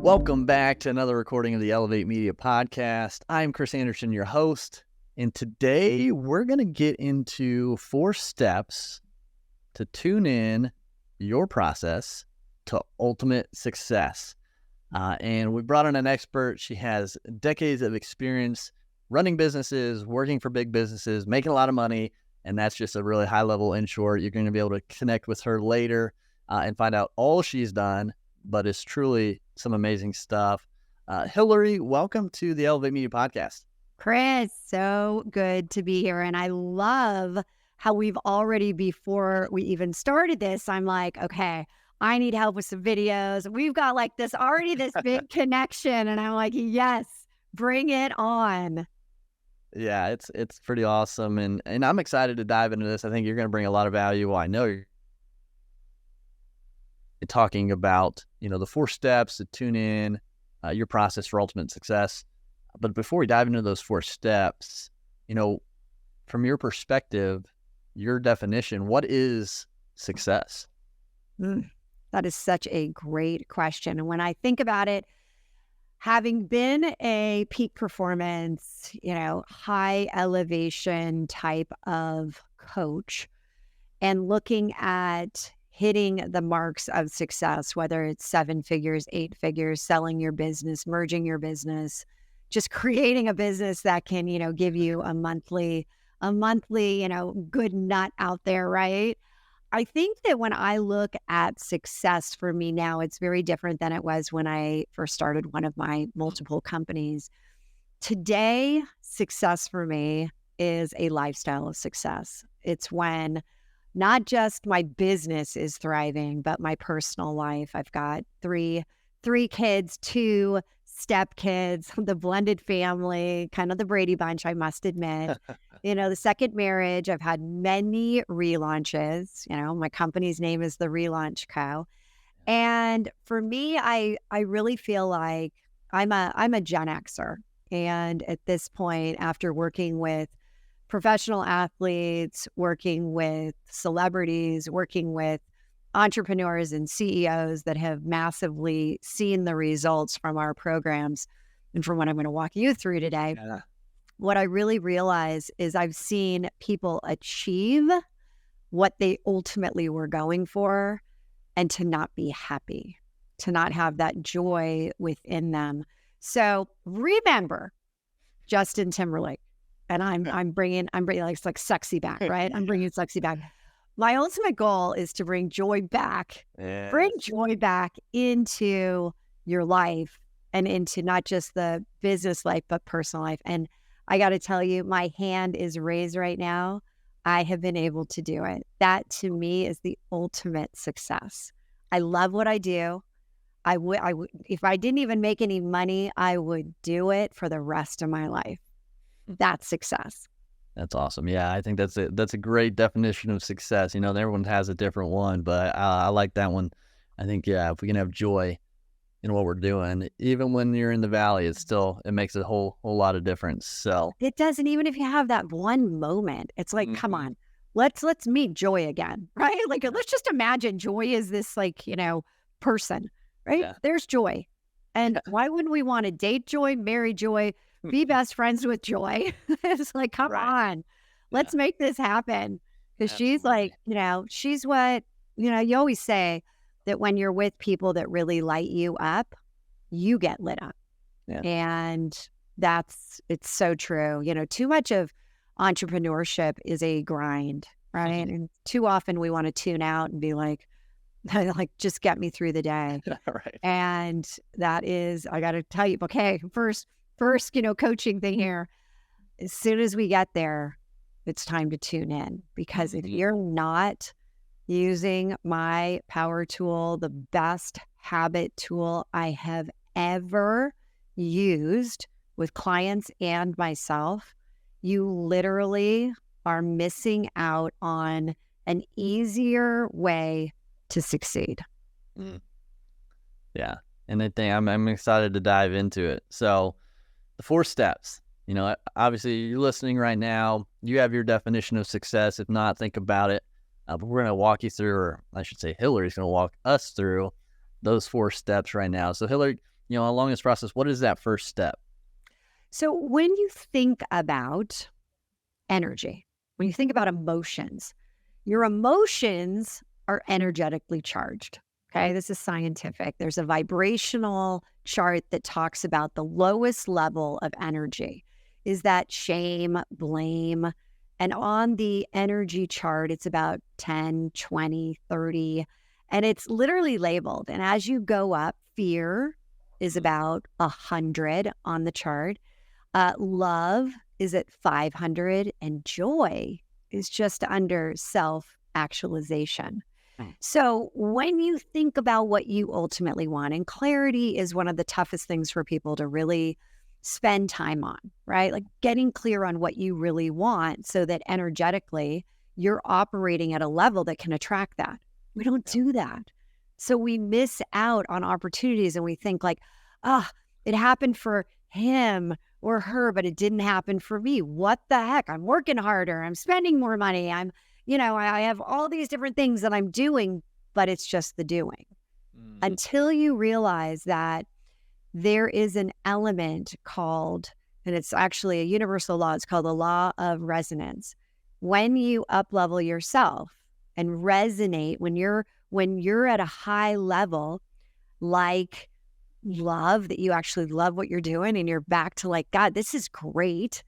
Welcome back to another recording of the Elevate Media Podcast. I'm Chris Anderson, your host, and today we're going to get into 4 steps to tune in your process to ultimate success. And we brought in an expert. She has decades of experience running businesses, working for big businesses, making a lot of money, and that's just a really high level in short. You're going to be able to connect with her later and find out all she's done, but it's truly some amazing stuff. Hilary, welcome to the Elevate Media Podcast. Chris, so good to be here. And I love how we've already, before we even started this, I'm like, okay, I need help with some videos. We've got like this big connection. And I'm like, yes, bring it on. Yeah, it's pretty awesome. And I'm excited to dive into this. I think you're going to bring a lot of value. Well, I know you're talking about, the 4 steps to tune in your process for ultimate success. But before we dive into those 4 steps, from your perspective, your definition, what is success? That is such a great question. And when I think about it, having been a peak performance, high elevation type of coach and looking at hitting the marks of success, whether it's 7 figures, 8 figures, selling your business, merging your business, just creating a business that can, give you a monthly, good nut out there, right? I think that when I look at success for me now, it's very different than it was when I first started one of my multiple companies. Today, success for me is a lifestyle of success. It's when not just my business is thriving, but my personal life. I've got three kids, 2 stepkids, the blended family, kind of the Brady Bunch, I must admit. The second marriage, I've had many relaunches. My company's name is the Relaunch Co. And for me, I really feel like I'm a Gen Xer. And at this point, after working with professional athletes, working with celebrities, working with entrepreneurs and CEOs that have massively seen the results from our programs and from what I'm going to walk you through today. Yeah. What I really realize is I've seen people achieve what they ultimately were going for and to not be happy, to not have that joy within them. So remember Justin Timberlake. And I'm bringing like sexy back, right? I'm bringing sexy back. My ultimate goal is to bring joy back, bring joy back into your life and into not just the business life, but personal life. And I got to tell you, my hand is raised right now. I have been able to do it. That to me is the ultimate success. I love what I do. I would, if I didn't even make any money, I would do it for the rest of my life. That's success. That's awesome. Yeah, I think that's a great definition of success. Everyone has a different one, but I like that one. I think, if we can have joy in what we're doing, even when you're in the valley, it makes a whole lot of difference. So it doesn't, even if you have that one moment, it's like, come on, let's meet joy again, right? Like, let's just imagine joy is this person, right? Yeah. There's joy. And why wouldn't we want to date joy, marry joy, be best friends with joy? It's like, come on, let's make this happen. Because she's like, she's what, you always say that when you're with people that really light you up, you get lit up. Yeah. And it's so true. Too much of entrepreneurship is a grind, right? And too often we want to tune out and be like, just get me through the day. Right. And that is, I got to tell you, okay, first, coaching thing here. As soon as we get there, it's time to tune in, because if you're not using my power tool, the best habit tool I have ever used with clients and myself, you literally are missing out on an easier way to succeed. Yeah. And I think I'm excited to dive into it. So the 4 steps, obviously you're listening right now, you have your definition of success. If not, think about it. But we're going to walk you through, or I should say Hilary's going to walk us through those 4 steps right now. So Hilary, along this process, what is that first step? So when you think about energy, when you think about emotions, your emotions are energetically charged. Okay, this is scientific. There's a vibrational chart that talks about the lowest level of energy is that shame, blame. And on the energy chart, it's about 10, 20, 30, and it's literally labeled. And as you go up, fear is about 100 on the chart. Love is at 500, and joy is just under self-actualization. So when you think about what you ultimately want, and clarity is one of the toughest things for people to really spend time on, right? Like getting clear on what you really want so that energetically you're operating at a level that can attract that. We don't do that. So we miss out on opportunities and we think like, it happened for him or her, but it didn't happen for me. What the heck? I'm working harder. I'm spending more money. I have all these different things that I'm doing, but it's just the doing. Until you realize that there is an element called, and it's actually a universal law, it's called the law of resonance. When you up-level yourself and resonate, when you're at a high level, like love, that you actually love what you're doing and you're back to like, God, this is great.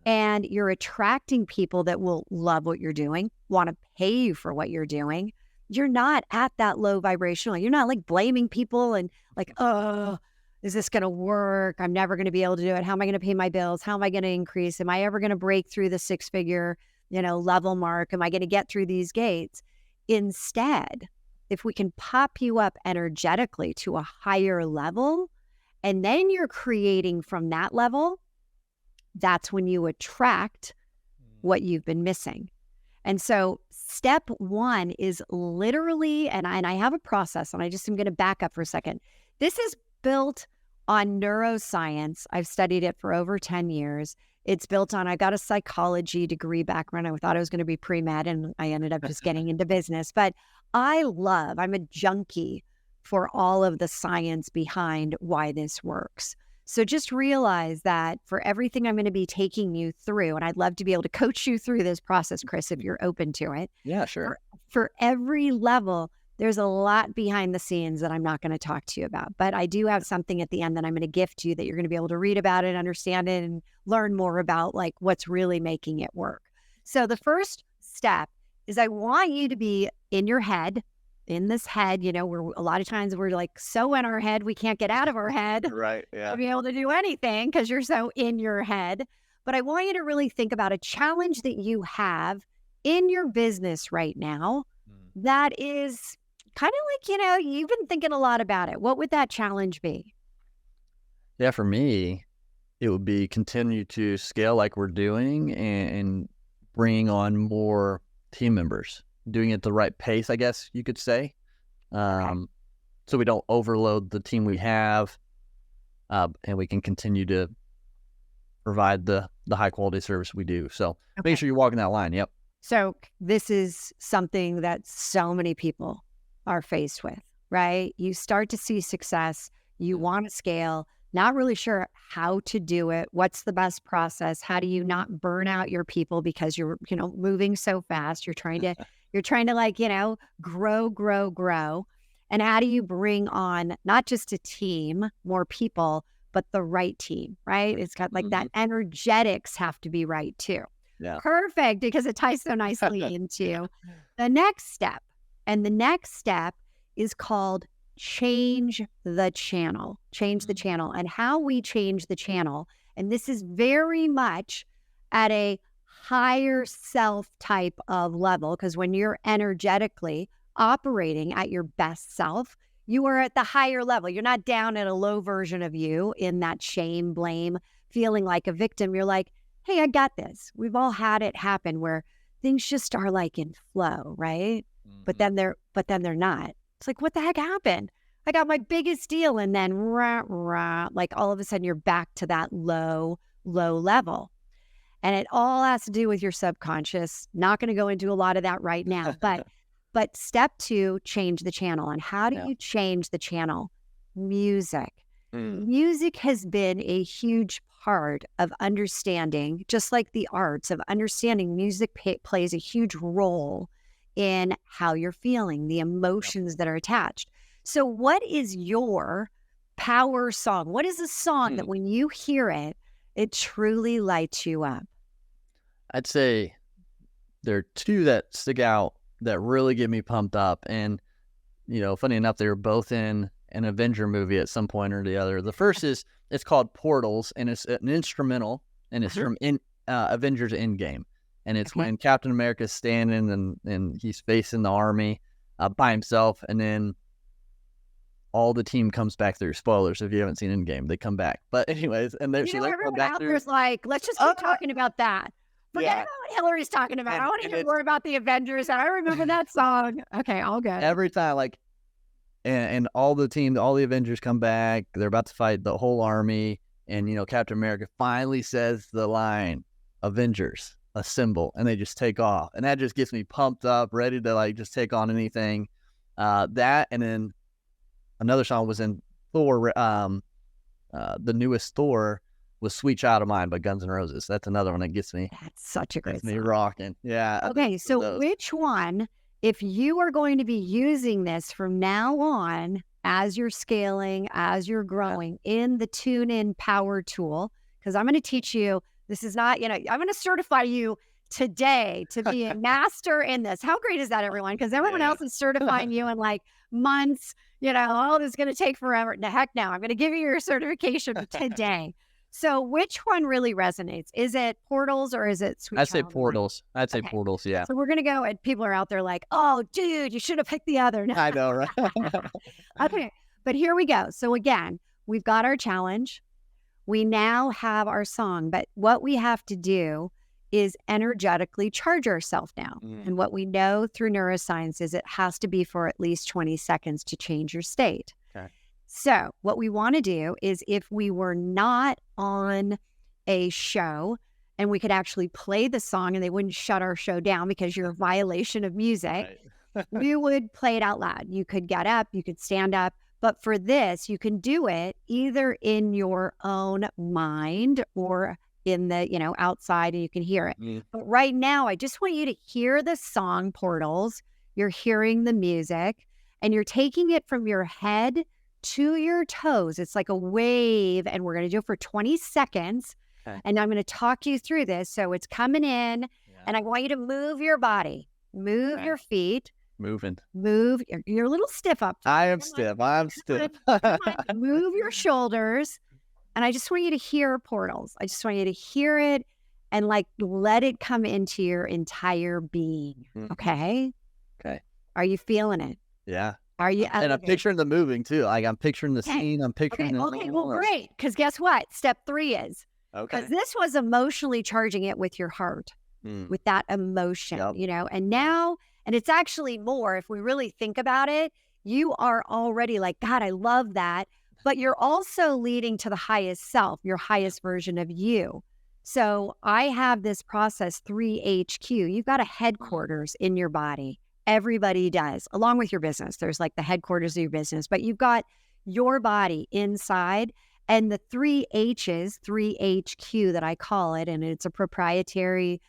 And you're attracting people that will love what you're doing, want to pay you for what you're doing. You're not at that low vibrational. You're not like blaming people and like, is this going to work? I'm never going to be able to do it. How am I going to pay my bills? How am I going to increase? Am I ever going to break through the 6-figure, level mark? Am I going to get through these gates? Instead, if we can pop you up energetically to a higher level, and then you're creating from that level, that's when you attract what you've been missing. And so step one is literally, and I have a process, and I just am going to back up for a second. This is built on neuroscience. I've studied it for over 10 years. It's built on, I got a psychology degree background. I thought I was going to be pre-med, and I ended up just getting into business. But I'm a junkie for all of the science behind why this works. So just realize that for everything I'm going to be taking you through, and I'd love to be able to coach you through this process, Chris, if you're open to it. Yeah, sure. For every level, there's a lot behind the scenes that I'm not going to talk to you about. But I do have something at the end that I'm going to gift you that you're going to be able to read about it, understand it, and learn more about like what's really making it work. So the first step is I want you to be in your head, in this head, where a lot of times we're like so in our head, we can't get out of our head. Right. Yeah. To be able to do anything because you're so in your head. But I want you to really think about a challenge that you have in your business right now that is kind of like, you've been thinking a lot about it. What would that challenge be? Yeah, for me, it would be continue to scale like we're doing and bringing on more team members. Doing it at the right pace, I guess you could say, so we don't overload the team we have, and we can continue to provide the high quality service we do. So make sure you're walking that line. Yep. So this is something that so many people are faced with, right? You start to see success, you want to scale, not really sure how to do it. What's the best process? How do you not burn out your people because you're, moving so fast? You're trying to like, grow. And how do you bring on not just a team, more people, but the right team, right? It's got like that energetics have to be right too. Yeah. Perfect, because it ties so nicely into the next step. And the next step is called change the channel. Change the channel. And how we change the channel, and this is very much at a higher self type of level, because when you're energetically operating at your best self, you are at the higher level. You're not down at a low version of you in that shame, blame, feeling like a victim. You're like, hey, I got this. We've all had it happen where things just are like in flow, right? But then they're not. It's like, what the heck happened? I got my biggest deal, and then like all of a sudden you're back to that low level. And it all has to do with your subconscious. Not going to go into a lot of that right now, but step 2, change the channel. And how do you change the channel? Music. Music has been a huge part of understanding, just like the arts, of understanding music plays a huge role in how you're feeling, the emotions that are attached. So what is your power song? What is a song that when you hear it, it truly lights you up? I'd say there are two that stick out that really get me pumped up. And, funny enough, they were both in an Avenger movie at some point or the other. The first it's called Portals, and it's an instrumental, and it's from Avengers Endgame. And it's when Captain America's standing and he's facing the army by himself, and then all the team comes back through. Spoilers if you haven't seen Endgame, they come back. But anyways, and they're everyone out there's like, let's just keep talking about that. Forget about what Hilary's talking about. I want to hear more about the Avengers. I remember that song. Okay, all good. Every time, and all the team, all the Avengers come back. They're about to fight the whole army, and Captain America finally says the line, "Avengers, assemble," and they just take off, and that just gets me pumped up, ready to just take on anything. That, and then another song was in Thor. The newest Thor was "Sweet Child of Mine" by Guns N' Roses. That's another one that gets me. That's such a great song. Me rocking. Yeah. Okay, so which one, if you are going to be using this from now on as you're scaling, as you're growing in the Tune In Power Tool, because I'm going to teach you, this is not, I'm going to certify you today to be a master in this. How great is that, everyone? Because everyone else is certifying you in months, this is going to take forever. The heck no, I'm going to give you your certification today. So which one really resonates? Is it Portals or is it Sweet I'd Child say Portals. I'd say Portals, yeah. So we're going to go, and people are out there like, oh, dude, you should have picked the other. I know, right? Okay, but here we go. So again, we've got our challenge. We now have our song, but what we have to do is energetically charge ourselves now. And what we know through neuroscience is it has to be for at least 20 seconds to change your state. Okay. So what we want to do is, if we were not on a show and we could actually play the song and they wouldn't shut our show down because you're a violation of music, we would play it out loud. You could get up, you could stand up. But for this, you can do it either in your own mind or in the, outside, and you can hear it. But right now, I just want you to hear the song Portals. You're hearing the music, and you're taking it from your head to your toes. It's like a wave, and we're going to do it for 20 seconds. Okay. And I'm going to talk you through this. So it's coming in, and I want you to move your body, move your feet. Move. You're a little stiff up. I am stiff. I'm stiff. Move your shoulders. And I just want you to hear Portals. I just want you to hear it and let it come into your entire being. Okay? Okay. Are you feeling it? Yeah. Are you? And I'm picturing the moving too. I'm picturing the scene. I'm picturing Okay, well, great. Because guess what? Step 3 is. Okay. Because this was emotionally charging it with your heart, with that emotion, and now, and it's actually more, if we really think about it, you are already like, God, I love that. But you're also leading to the highest self, your highest version of you. So I have this process 3HQ. You've got a headquarters in your body. Everybody does, along with your business. There's the headquarters of your business, but you've got your body inside, and the 3 H's, 3HQ that I call it, and it's a proprietary,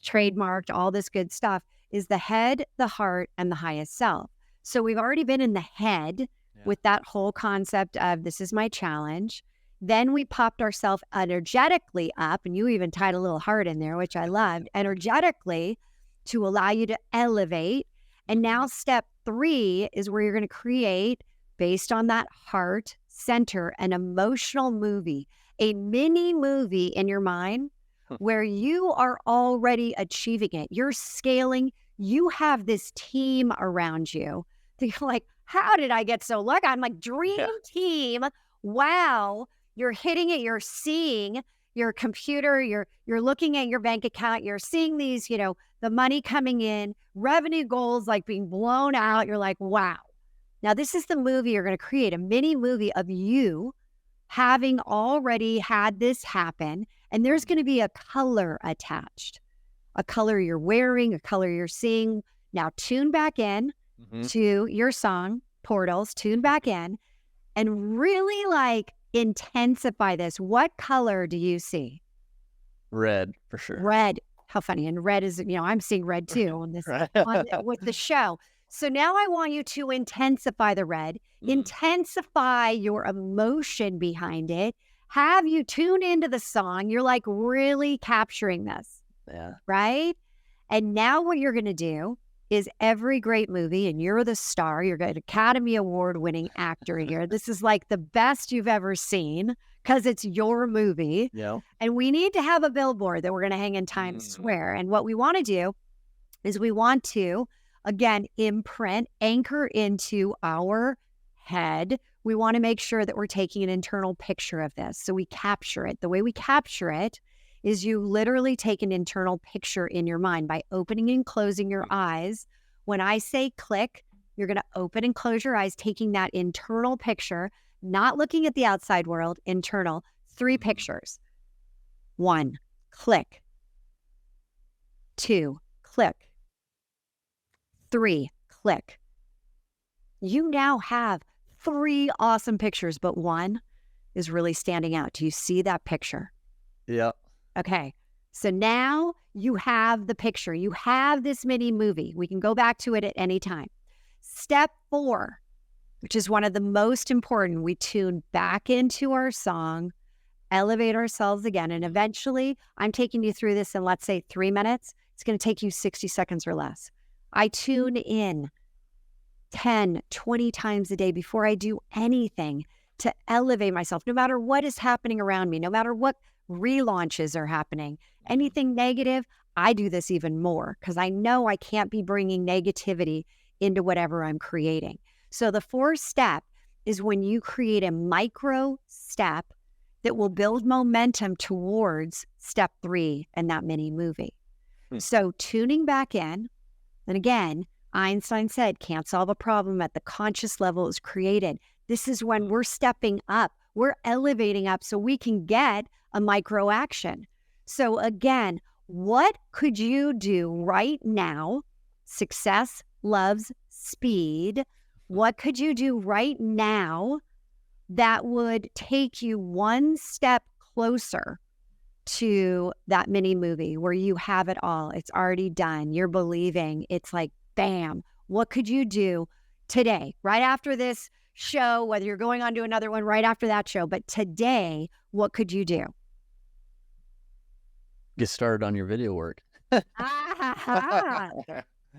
trademarked, all this good stuff, is the head, the heart, and the highest self. So we've already been in the head with that whole concept of this is my challenge. Then we popped ourselves energetically up, and you even tied a little heart in there, which I loved, energetically, to allow you to elevate. And now step 3 is where you're going to create, based on that heart center, an emotional movie, a mini movie in your mind where you are already achieving it. You're scaling. You have this team around you. You're like, how did I get so lucky? I'm like, dream team. Wow. You're hitting it. You're seeing your computer. You're looking at your bank account. You're seeing these, the money coming in, revenue goals being blown out. You're like, wow. Now this is the movie you're going to create, a mini movie of you having already had this happen. And there's going to be a color attached, a color you're wearing, a color you're seeing. Now tune back in to your song, Portals, tune back in, and really intensify this. What color do you see? Red, for sure. Red. How funny. And red is, I'm seeing red too on this with the show. So now I want you to intensify the red, intensify your emotion behind it, have you tune into the song. You're like really capturing this. Yeah. Right? And now what you're going to do is every great movie, and you're the star, you're an Academy Award winning actor here. This is like the best you've ever seen because it's your movie. Yeah. And we need to have a billboard that we're going to hang in Times Square. And what we want to do is we want to, again, imprint, anchor into our head. We want to make sure that we're taking an internal picture of this. So we capture it. The way we capture it is you literally take an internal picture in your mind by opening and closing your eyes. When I say click, you're going to open and close your eyes, taking that internal picture, not looking at the outside world, internal, 3 pictures. 1, click. 2, click. 3, click. You now have 3 awesome pictures, but one is really standing out. Do you see that picture? Yeah. Okay. So now you have the picture. You have this mini movie. We can go back to it at any time. Step 4, which is one of the most important, we tune back into our song, elevate ourselves again. And eventually, I'm taking you through this in, let's say, 3 minutes. It's going to take you 60 seconds or less. I tune in 10, 20 times a day before I do anything to elevate myself, no matter what is happening around me, no matter what relaunches are happening, anything negative. I do this even more because I know I can't be bringing negativity into whatever I'm creating. So the 4th step is when you create a micro step that will build momentum towards step 3 in that mini movie. So tuning back in, and again, Einstein said, can't solve a problem at the conscious level is created. This is when we're stepping up, we're elevating up so we can get a micro action. So again, what could you do right now? Success loves speed. What could you do right now that would take you one step closer to that mini movie where you have it all? It's already done. You're believing. It's like, bam. What could you do today, right after this show, whether you're going on to another one right after that show, but today, what could you do? Get started on your video work.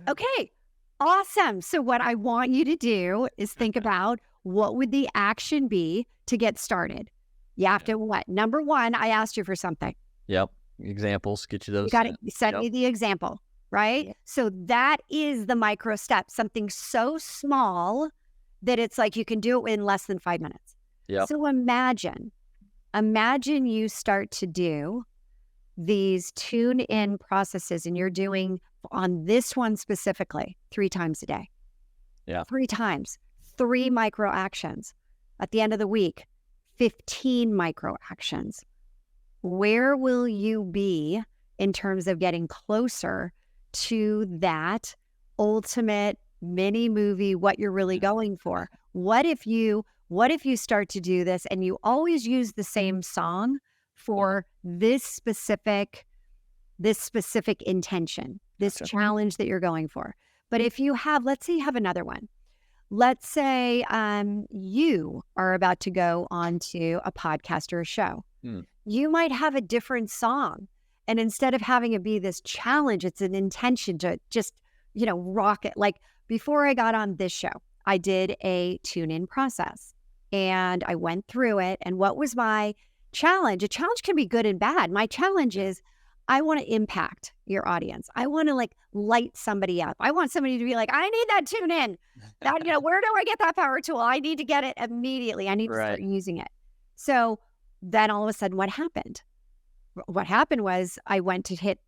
Okay, awesome. So what I want you to do is think about what would the action be to get started. You have to what? Number 1, I asked you for something. Yep. Examples, get you those. You got to send me the example, right? Yep. So that is the micro step, something so small that it's like you can do it in less than 5 minutes. Yep. So imagine you start to do these tune in processes and you're doing on this one specifically 3 times a day. Yeah. 3 times, 3 micro actions. At the end of the week, 15 micro actions. Where will you be in terms of getting closer to that ultimate mini movie, what you're really going for? What if you start to do this and you always use the same song for this specific intention, this challenge that you're going for? But if you have, let's say you have another one. Let's say you are about to go onto a podcast or a show. You might have a different song. And instead of having it be this challenge, it's an intention to just, rock it. Like before I got on this show, I did a tune-in process and I went through it. And what was my challenge? A challenge can be good and bad. My challenge is I want to impact your audience. I want to light somebody up. I want somebody to be like, I need that tune in. That, where do I get that power tool? I need to get it immediately. I need to start using it. So then all of a sudden what happened? What happened was I went to hit,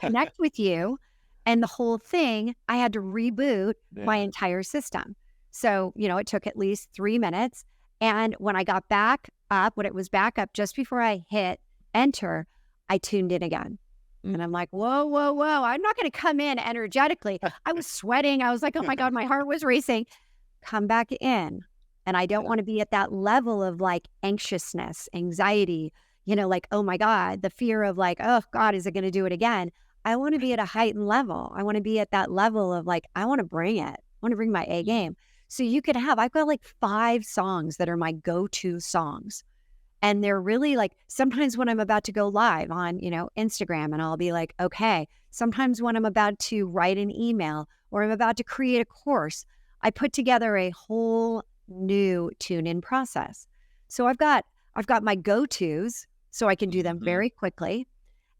connect with you, and the whole thing, I had to reboot my entire system. So, it took at least 3 minutes. And when I got back up, when it was back up, just before I hit enter, I tuned in again. And I'm like, whoa, whoa, whoa. I'm not going to come in energetically. I was sweating. I was like, oh my God, my heart was racing. Come back in. And I don't want to be at that level of like anxiousness, anxiety, like, oh my God, the fear of like, oh God, is it going to do it again? I want to be at a heightened level. I want to be at that level of like, I want to bring it. I want to bring my A game. So I've got like 5 songs that are my go-to songs. And they're really like, sometimes when I'm about to go live on, Instagram, and I'll be like, okay, sometimes when I'm about to write an email or I'm about to create a course, I put together a whole new tune-in process. So I've got my go-tos so I can do them very quickly.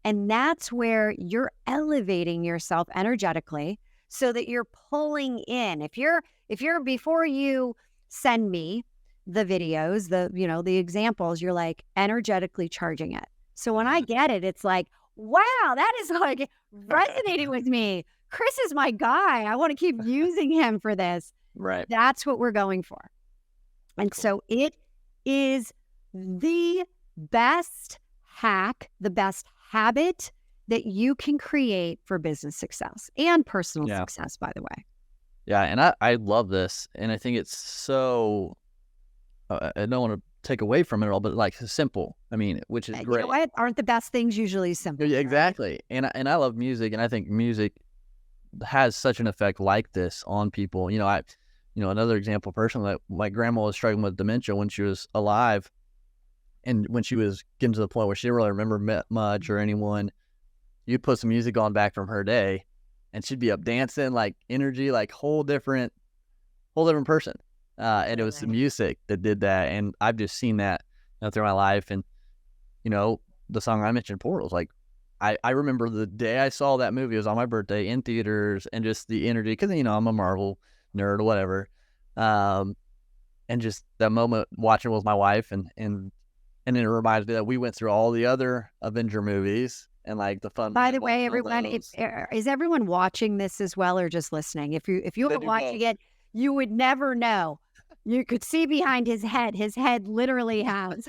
And that's where you're elevating yourself energetically so that you're pulling in. If you're before you send me the videos, the examples, you're like energetically charging it. So when I get it, it's like, wow, that is like resonating with me. Chris is my guy. I want to keep using him for this. Right. That's what we're going for. And so it is the best hack, the best habit that you can create for business success and personal success, by the way. Yeah. And I love this. And I think it's so, I don't want to take away from it all, but like simple. I mean, which is great. You know what? Aren't the best things usually simple? Yeah, exactly. Right? And I love music, and I think music has such an effect like this on people. Another example personally, my grandma was struggling with dementia when she was alive. And when she was getting to the point where she didn't really remember much or anyone, you'd put some music on back from her day and she'd be up dancing, like energy, like whole different person. And it was the music that did that. And I've just seen that through my life. And, the song I mentioned, Portals, like I remember the day I saw that movie, it was on my birthday in theaters, and just the energy, because, I'm a Marvel nerd or whatever. And just that moment watching with my wife and then it reminds me that we went through all the other Avenger movies and like the fun. By the way, everyone, is everyone watching this as well or just listening? If you were watching it, you would never know. You could see behind his head. His head literally has.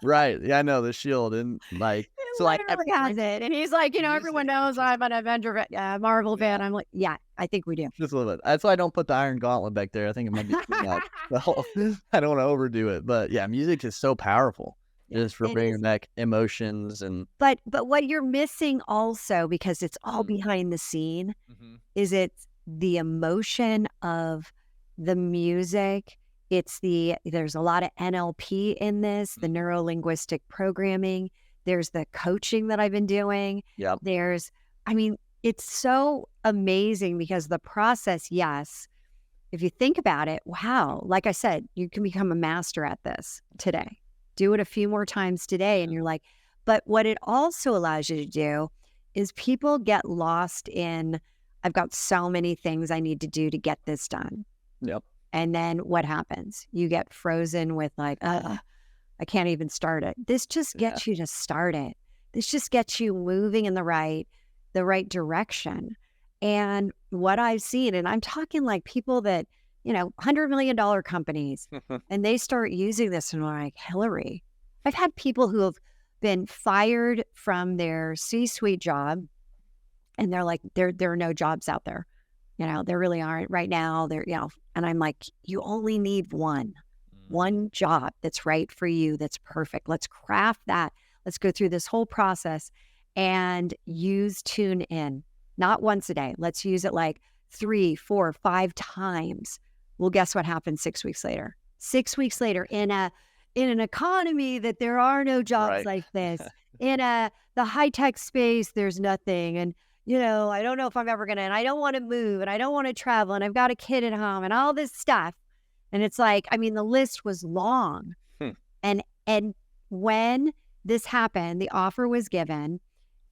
Right. Yeah, I know the shield and like so like has it, and he's like, everyone knows I'm an Avenger Marvel fan. I'm like, yeah, I think we do. Just a little bit. That's why I don't put the Iron Gauntlet back there. I think it might be too much. I don't want to overdo it, but yeah, music is so powerful. Just for bringing back emotions and. But what you're missing also, because it's all behind the scene, is it's the emotion of the music. There's a lot of NLP in this, the neuro-linguistic programming. There's the coaching that I've been doing. Yep. It's so amazing because the process, yes, if you think about it, wow, like I said, you can become a master at this today. Do it a few more times today. And you're like, but what it also allows you to do is people get lost in, I've got so many things I need to do to get this done. Yep. And then what happens? You get frozen with like, I can't even start it. This just gets you to start it. This just gets you moving in the right direction. And what I've seen, and I'm talking like people that, $100 million companies, and they start using this and we're like, Hilary, I've had people who have been fired from their C-suite job and they're like, there are no jobs out there. There really aren't right now. And I'm like, you only need one job that's right for you. That's perfect. Let's craft that. Let's go through this whole process and use tune in, not once a day. Let's use it like 3, 4, 5 times. Well, guess what happens 6 weeks later? 6 weeks later in an economy that there are no jobs like this, in the high-tech space, there's nothing. And I don't know if I'm ever going to, and I don't want to move and I don't want to travel and I've got a kid at home and all this stuff. And it's like, the list was long. And when this happened, the offer was given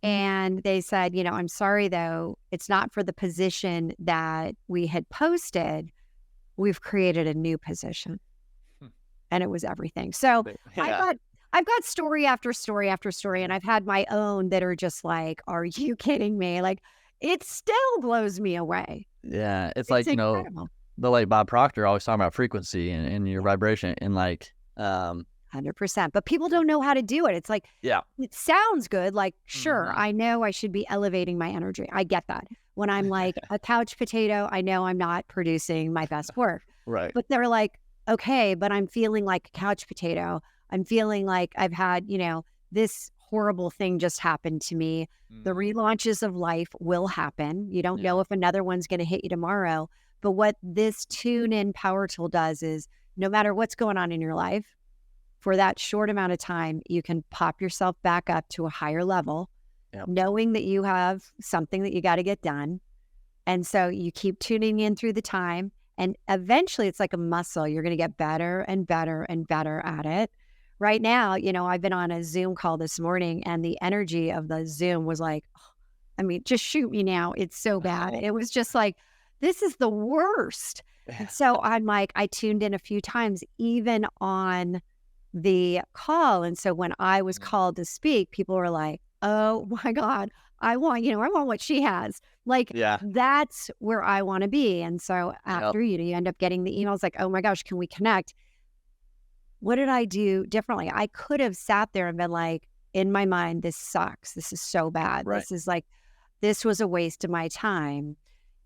and they said, I'm sorry though, it's not for the position that we had posted. We've created a new position. And it was everything. So I've got story after story after story, and I've had my own that are just like, are you kidding me? Like, it still blows me away. Yeah. It's like, incredible. The late Bob Proctor always talking about frequency and your vibration and like, 100%. But people don't know how to do it. It's like, it sounds good. Like, sure, I know I should be elevating my energy. I get that. When I'm like a couch potato, I know I'm not producing my best work. Right. But they're like, okay, but I'm feeling like a couch potato. I'm feeling like I've had, this horrible thing just happened to me. The Mm. relaunches of life will happen. You don't Yeah. know if another one's going to hit you tomorrow. But what this tune in power tool does is no matter what's going on in your life, for that short amount of time, you can pop yourself back up to a higher level, Yep. knowing that you have something that you got to get done. And so you keep tuning in through the time. And eventually it's like a muscle. You're going to get better and better and better at it. Right now, I've been on a Zoom call this morning and the energy of the Zoom was like, just shoot me now. It's so bad. Oh. It was just like, this is the worst. And so I'm like, I tuned in a few times, even on the call. And so when I was called to speak, people were like, oh my God, I want what she has. Like, Yeah. that's where I want to be. And so after you end up getting the emails like, oh my gosh, can we connect? What did I do differently? I could have sat there and been like, in my mind, this sucks. This is so bad. Right. This was a waste of my time.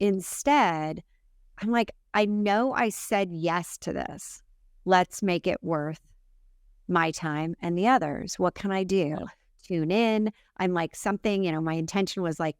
Instead, I'm like, I know I said yes to this. Let's make it worth my time and the others. What can I do? Tune in. I'm like something, my intention was like,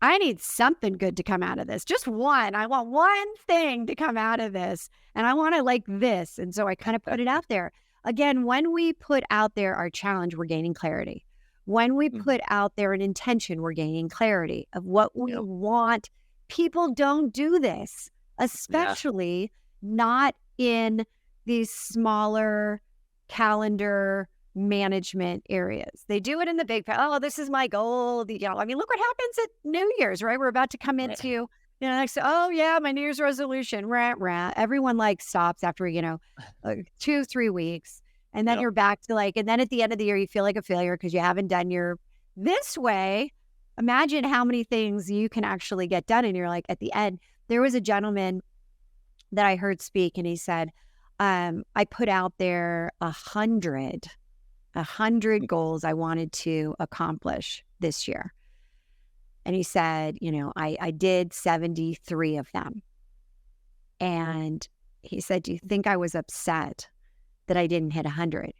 I need something good to come out of this. Just one. I want one thing to come out of this. And I want to like this. And so I kind of put it out there. Again, when we put out there our challenge, we're gaining clarity. When we put out there an intention, we're gaining clarity of what we want. People don't do this, especially not in these smaller calendar management areas. They do it in the big, this is my goal. Look what happens at New Year's, right? We're about to come into, next, my New Year's resolution, rah. Everyone like stops after, 2-3 weeks. And then you're back to and then at the end of the year, you feel like a failure because you haven't done this way. Imagine how many things you can actually get done. And you're like, at the end, there was a gentleman that I heard speak and he said, I put out there 100 goals I wanted to accomplish this year. And he said, I did 73 of them. And he said, do you think I was upset that I didn't hit 100?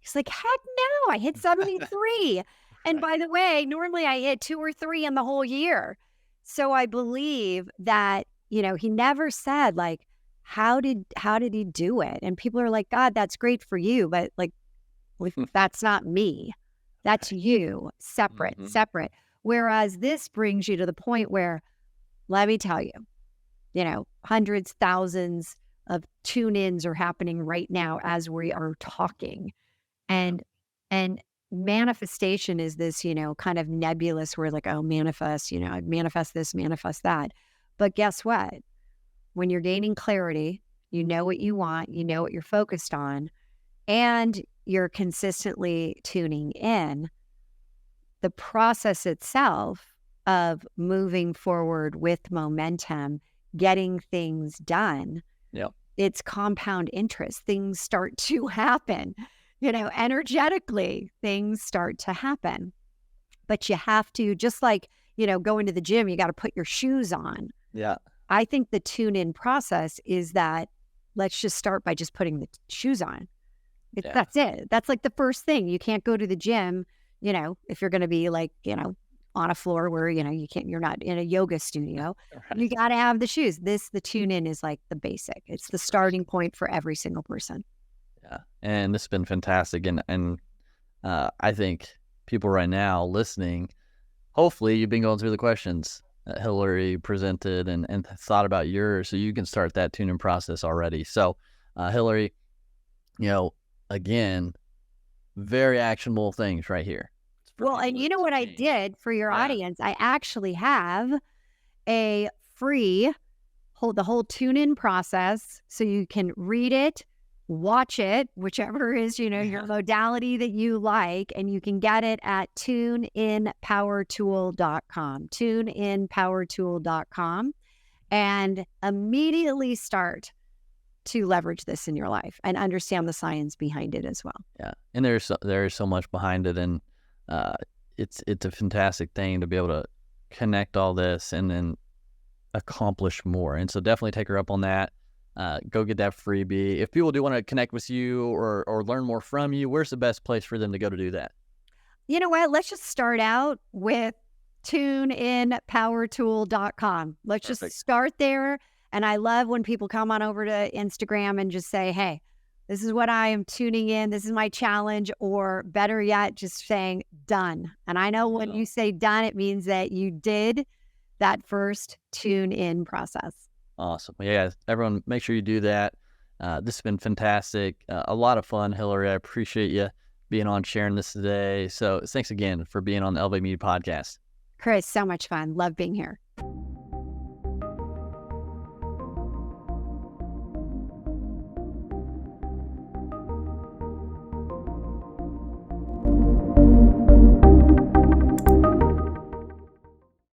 He's like, heck no, I hit 73. And by the way, normally I hit 2 or 3 in the whole year. So I believe that, he never said how did he do it? And people are like, God, that's great for you. But that's not me. That's you, separate. Whereas this brings you to the point where, let me tell you, hundreds, thousands of tune-ins are happening right now as we are talking. And manifestation is this, kind of nebulous where manifest, manifest this, manifest that. But guess what? When you're gaining clarity, you know what you want, you know what you're focused on, and you're consistently tuning in, the process itself of moving forward with momentum, getting things done, it's compound interest. Things start to happen, energetically, things start to happen. But you have to, just like, going to the gym, you got to put your shoes on. Yeah. I think the tune-in process is that let's just start by just putting the shoes on. That's it. That's like the first thing. You can't go to the gym, if you're going to be on a floor where, you're not in a yoga studio. Right. You got to have the shoes. The tune-in is like the basic. It's the starting point for every single person. Yeah. And this has been fantastic. And I think people right now listening, hopefully you've been going through the questions that Hilary presented and thought about yours, so you can start that tuning process already. So Hilary, again, very actionable things right here. Well, and you know what I did for your audience? I actually have a free the whole tune-in process, so you can read it, watch it, whichever is, your modality that you like, and you can get it at tuneinpowertool.com, tuneinpowertool.com, and immediately start to leverage this in your life and understand the science behind it as well. Yeah. And there is so much behind it, and it's a fantastic thing to be able to connect all this and then accomplish more. And so definitely take her up on that. go get that freebie. If people do want to connect with you or learn more from you, where's the best place for them to go to do that? You know what? Let's just start out with tuneinpowertool.com. Let's Perfect. just start there. And I love when people come on over to Instagram and just say, hey, this is what I am tuning in. This is my challenge. Or better yet, just saying done. And I know when you say done, it means that you did that first tune in process. Awesome. Yeah, everyone, make sure you do that. This has been fantastic. A lot of fun, Hilary. I appreciate you being on, sharing this today. So thanks again for being on the Elevate Media Podcast. Chris, so much fun. Love being here.